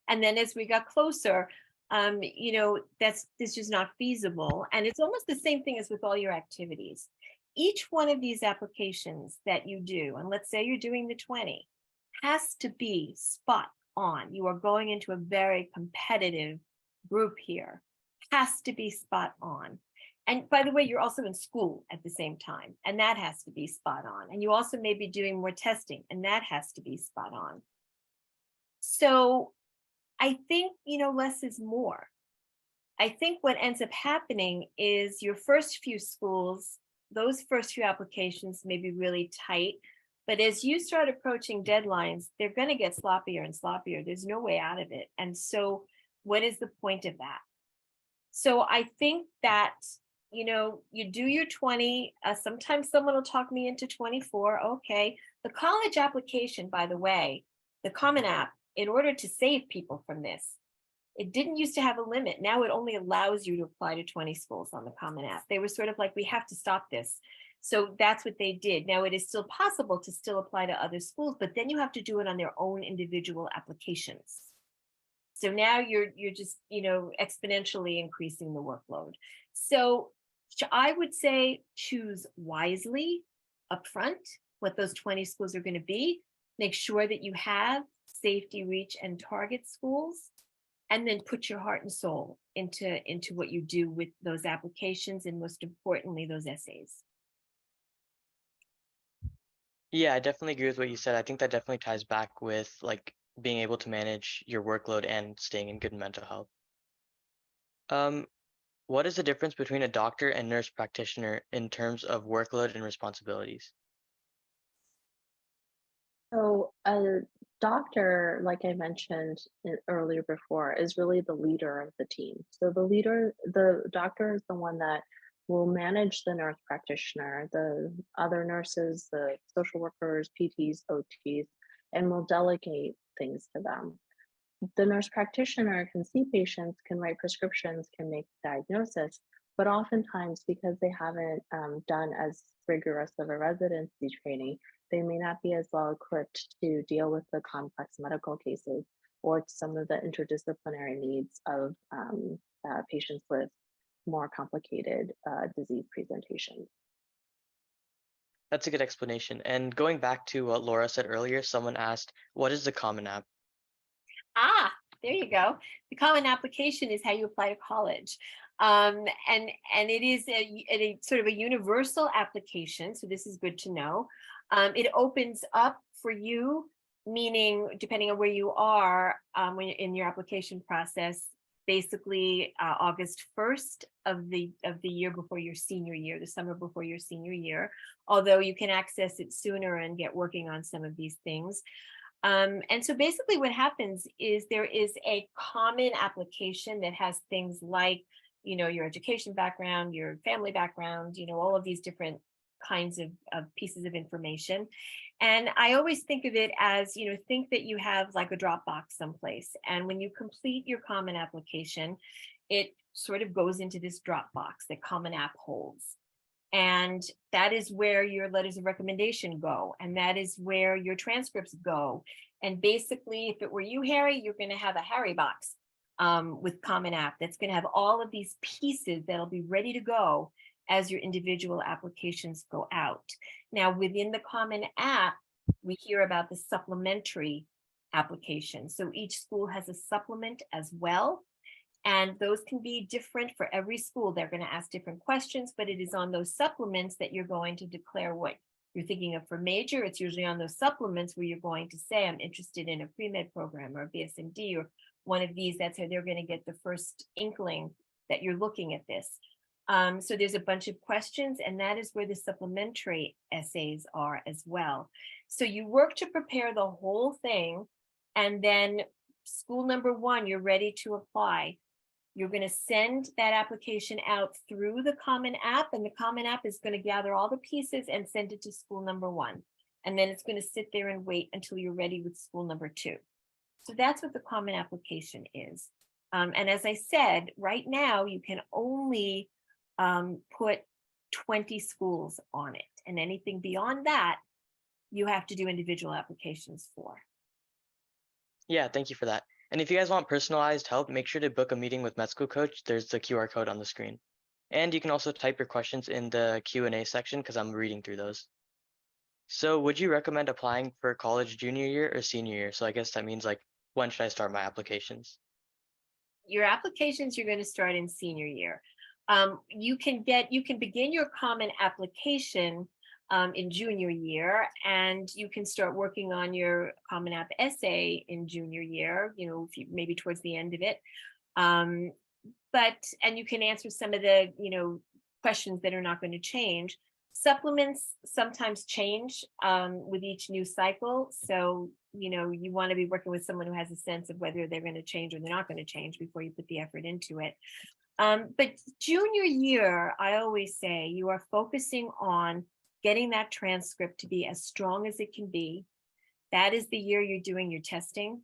And then as we got closer, that's just not feasible. And it's almost the same thing as with all your activities. Each one of these applications that you do, and let's say you're doing the 20, has to be spot on. You are going into a very competitive group here. Has to be spot on. And by the way, you're also in school at the same time, and that has to be spot on. And you also may be doing more testing, and that has to be spot on. So I think, less is more. I think what ends up happening is your first few schools, those first few applications may be really tight, But as you start approaching deadlines, they're going to get sloppier and sloppier. There's no way out of it. And so what is the point of that? So I think that, you do your 20, sometimes someone will talk me into 24. Okay. The college application, by the way, the Common App, in order to save people from this, it didn't used to have a limit. Now it only allows you to apply to 20 schools on the Common App. They were sort of like, we have to stop this. So that's what they did. Now it is still possible to still apply to other schools, but then you have to do it on their own individual applications. So now you're just, exponentially increasing the workload. So I would say choose wisely upfront what those 20 schools are going to be. Make sure that you have safety, reach, and target schools, and then put your heart and soul into what you do with those applications, and most importantly, those essays. Yeah, I definitely agree with what you said. I think that definitely ties back with like being able to manage your workload and staying in good mental health. What is the difference between a doctor and nurse practitioner in terms of workload and responsibilities? So a doctor, like I mentioned earlier before, is really the leader of the team. So the doctor is the one that will manage the nurse practitioner, the other nurses, the social workers, PTs, OTs, and will delegate things to them. The nurse practitioner can see patients, can write prescriptions, can make diagnosis, but oftentimes because they haven't done as rigorous of a residency training, they may not be as well equipped to deal with the complex medical cases or some of the interdisciplinary needs of patients with more complicated disease presentations. That's a good explanation. And going back to what Laura said earlier, someone asked, what is the Common App? Ah, there you go. The Common Application is how you apply to college. And it is a sort of a universal application. So this is good to know. It opens up for you, meaning depending on where you are when you're in your application process, basically August 1st of the year before your senior year, the summer before your senior year, although you can access it sooner and get working on some of these things. And so basically what happens is there is a common application that has things like, your education background, your family background, all of these different kinds of pieces of information. And I always think of it as, think that you have like a Dropbox someplace. And when you complete your common application, it sort of goes into this Dropbox that Common App holds. And that is where your letters of recommendation go. And that is where your transcripts go. And basically, if it were you, Harry, you're going to have a Harry box with Common App that's going to have all of these pieces that'll be ready to go as your individual applications go out. Now, within the Common App, we hear about the supplementary application. So each school has a supplement as well. And those can be different for every school. They're going to ask different questions, but it is on those supplements that you're going to declare what you're thinking of for major. It's usually on those supplements where you're going to say, I'm interested in a pre-med program or a BSMD or one of these. That's how they're going to get the first inkling that you're looking at this. So there's a bunch of questions, and that is where the supplementary essays are as well. So you work to prepare the whole thing, and then school number one, you're ready to apply. You're going to send that application out through the Common App, and the Common App is going to gather all the pieces and send it to school number one. And then it's going to sit there and wait until you're ready with school number two. So that's what the Common Application is. And as I said, right now you can only put 20 schools on it. And anything beyond that, you have to do individual applications for. Yeah, thank you for that. And if you guys want personalized help, make sure to book a meeting with MedSchoolCoach. There's the QR code on the screen. And you can also type your questions in the Q&A section because I'm reading through those. So would you recommend applying for college junior year or senior year? So I guess that means like, when should I start my applications? Your applications you're going to start in senior year. You can begin your Common Application in junior year, and you can start working on your Common App essay in junior year, maybe towards the end of it. And you can answer some of the, questions that are not going to change. Supplements sometimes change with each new cycle. So, you want to be working with someone who has a sense of whether they're going to change or they're not going to change before you put the effort into it. But junior year, I always say you are focusing on getting that transcript to be as strong as it can be. That is the year you're doing your testing.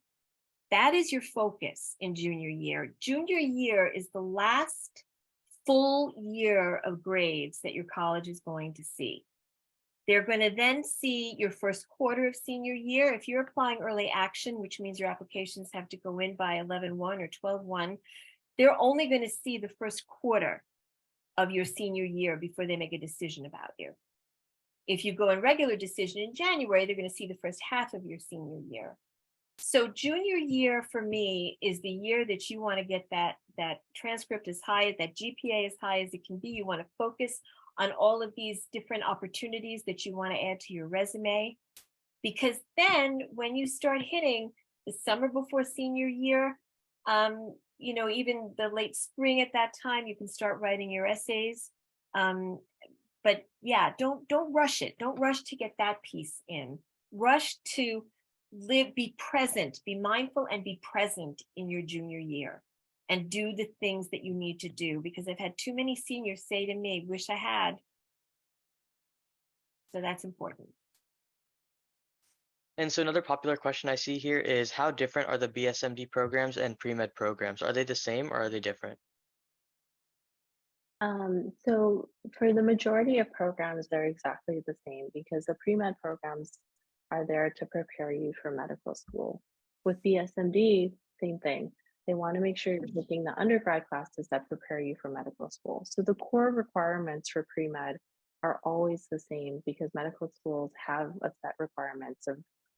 That is your focus in junior year. Junior year is the last full year of grades that your college is going to see. They're going to then see your first quarter of senior year. If you're applying early action, which means your applications have to go in by 11/1 or 12/1, they're only going to see the first quarter of your senior year before they make a decision about you. If you go in regular decision in January, they're going to see the first half of your senior year. So junior year for me is the year that you want to get that transcript as high, that GPA as high as it can be. You want to focus on all of these different opportunities that you want to add to your resume. Because then when you start hitting the summer before senior year, even the late spring at that time, you can start writing your essays. But yeah, don't rush it. Don't rush to get that piece in. Rush to be present, be mindful and be present in your junior year and do the things that you need to do, because I've had too many seniors say to me, wish I had. So that's important. And so another popular question I see here is, how different are the BSMD programs and pre-med programs? Are they the same or are they different? So for the majority of programs, they're exactly the same because the pre-med programs are there to prepare you for medical school. With BSMD, same thing. They want to make sure you're taking the undergrad classes that prepare you for medical school. So the core requirements for pre-med are always the same because medical schools have a set requirements of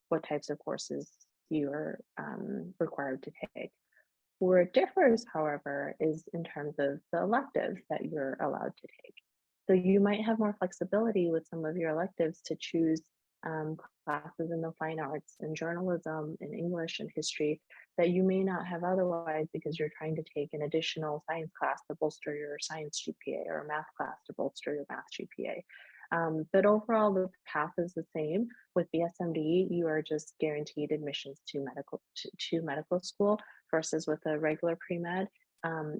what types of courses you're required to take. Where it differs, however, is in terms of the electives that you're allowed to take. So you might have more flexibility with some of your electives to choose classes in the fine arts and journalism and English and history that you may not have otherwise because you're trying to take an additional science class to bolster your science GPA or a math class to bolster your math GPA. But overall, the path is the same. With BSMD, you are just guaranteed admissions to medical school versus with a regular pre-med,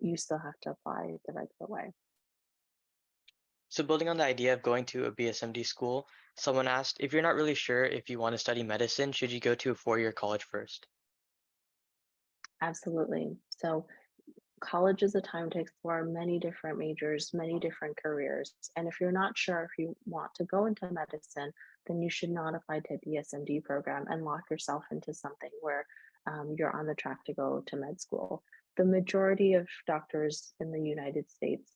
you still have to apply the regular way. So building on the idea of going to a BSMD school, someone asked, if you're not really sure if you want to study medicine, should you go to a 4-year college first? Absolutely. So college is a time to explore many different majors, many different careers. And if you're not sure if you want to go into medicine, then you should not apply to a BSMD program and lock yourself into something where you're on the track to go to med school. The majority of doctors in the United States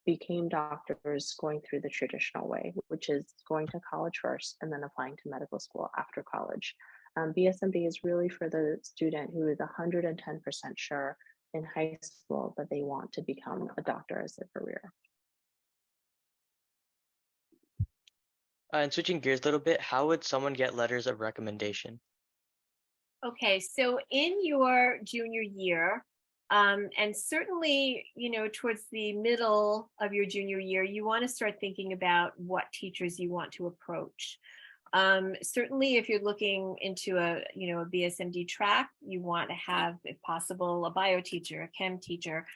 became doctors going through the traditional way, which is going to college first and then applying to medical school after college. BSMD is really for the student who is 110% sure in high school that they want to become a doctor as a career. And switching gears a little bit, how would someone get letters of recommendation? Okay, so in your junior year, and certainly, towards the middle of your junior year, you want to start thinking about what teachers you want to approach. Certainly, if you're looking into a BSMD track, you want to have, if possible, a bio teacher, a chem teacher,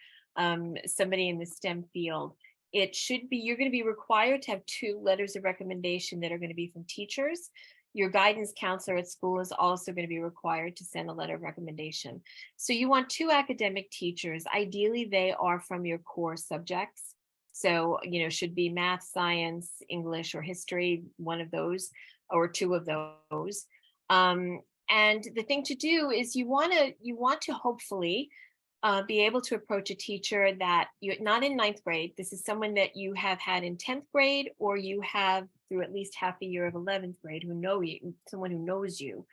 somebody in the STEM field. You're going to be required to have 2 letters of recommendation that are going to be from teachers. Your guidance counselor at school is also going to be required to send a letter of recommendation. So you want 2 academic teachers. Ideally, they are from your core subjects. So, should be math, science, English, or history, one of those, or 2 of those. And the thing to do is you want to hopefully be able to approach a teacher that you're not in 9th grade. This is someone that you have had in 10th grade, or you have through at least half a year of 11th grade who know you, someone who knows you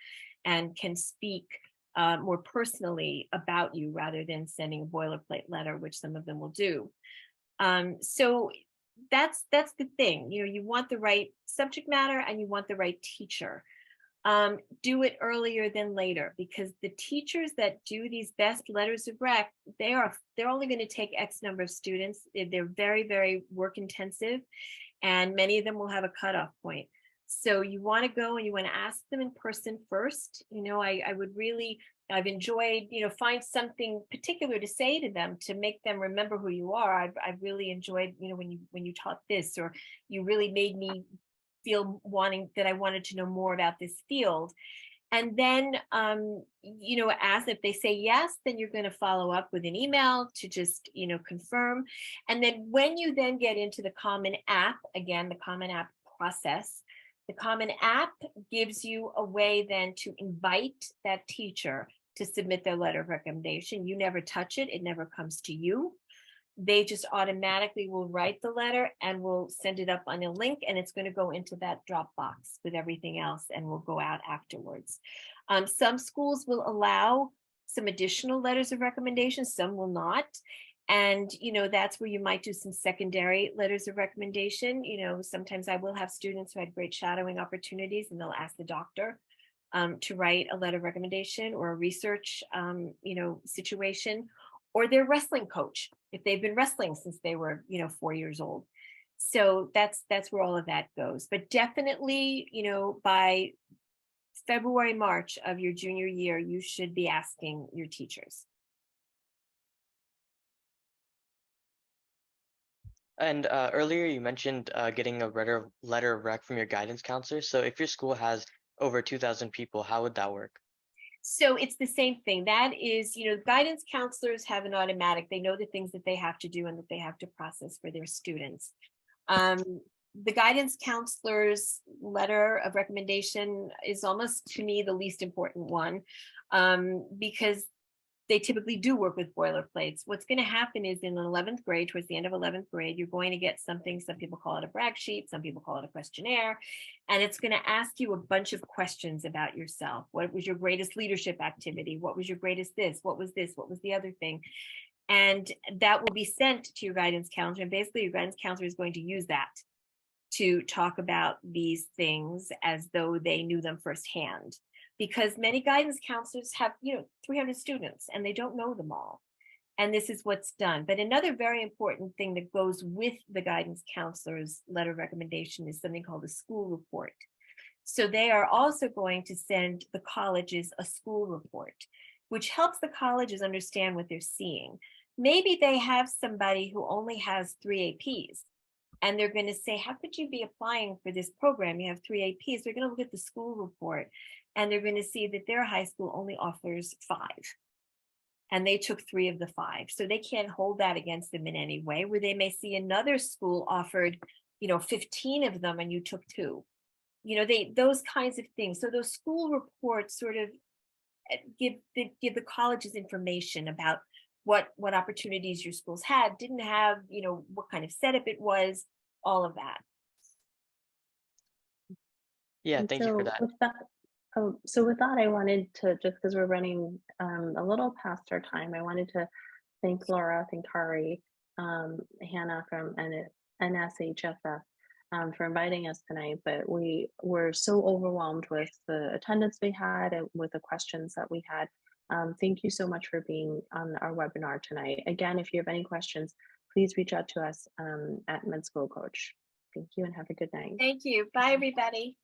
and can speak more personally about you rather than sending a boilerplate letter, which some of them will do. So that's the thing. You want the right subject matter and you want the right teacher. Do it earlier than later, because the teachers that do these best letters of rec, they're only going to take X number of students. They're very, very work intensive. and many of them will have a cutoff point. So you want to go and you want to ask them in person first. I would really, I've enjoyed, find something particular to say to them to make them remember who you are. I've really enjoyed, when you taught this, or you really made me feel that I wanted to know more about this field. And then, as if they say yes, then you're going to follow up with an email to just, confirm. And then when you then get into the Common App, again, the Common App process, the Common App gives you a way then to invite that teacher to submit their letter of recommendation. You never touch it. It never comes to you. They just automatically will write the letter and will send it up on a link, and it's going to go into that Dropbox with everything else and will go out afterwards. Some schools will allow some additional letters of recommendation, some will not. And, that's where you might do some secondary letters of recommendation. Sometimes I will have students who had great shadowing opportunities, and they'll ask the doctor to write a letter of recommendation or a research, situation, or their wrestling coach, if they've been wrestling since they were, 4 years old. So that's where all of that goes. But definitely, by February, March of your junior year, you should be asking your teachers. And earlier you mentioned getting a letter of rec from your guidance counselor. So if your school has over 2,000 people, how would that work? So it's the same thing. That is, guidance counselors have an automatic, they know the things that they have to do and that they have to process for their students. The guidance counselor's letter of recommendation is almost, to me, the least important one, because they typically do work with boilerplates. What's going to happen is in 11th grade, towards the end of 11th grade, you're going to get something, some people call it a brag sheet, some people call it a questionnaire, and it's going to ask you a bunch of questions about yourself. What was your greatest leadership activity? What was your greatest this? What was this? What was the other thing? And that will be sent to your guidance counselor. And basically your guidance counselor is going to use that to talk about these things as though they knew them firsthand. Because many guidance counselors have, 300 students and they don't know them all. And this is what's done. But another very important thing that goes with the guidance counselor's letter of recommendation is something called a school report. So they are also going to send the colleges a school report, which helps the colleges understand what they're seeing. Maybe they have somebody who only has 3 APs. And they're going to say, how could you be applying for this program? You have 3 APs. They're going to look at the school report and they're going to see that their high school only offers 5. And they took 3 of the 5. So they can't hold that against them in any way, where they may see another school offered, 15 of them and you took 2. Those kinds of things. So those school reports sort of give the colleges information about what opportunities your schools had, didn't have, what kind of setup it was, all of that. Yeah, thank you for that. With that, I wanted to, just because we're running a little past our time, I wanted to thank Laura, thank Kari, Hannah from NSHSF for inviting us tonight. But we were so overwhelmed with the attendance we had and with the questions that we had. Thank you so much for being on our webinar tonight. Again, if you have any questions, please reach out to us at MedSchoolCoach. Thank you and have a good night. Thank you. Bye, everybody.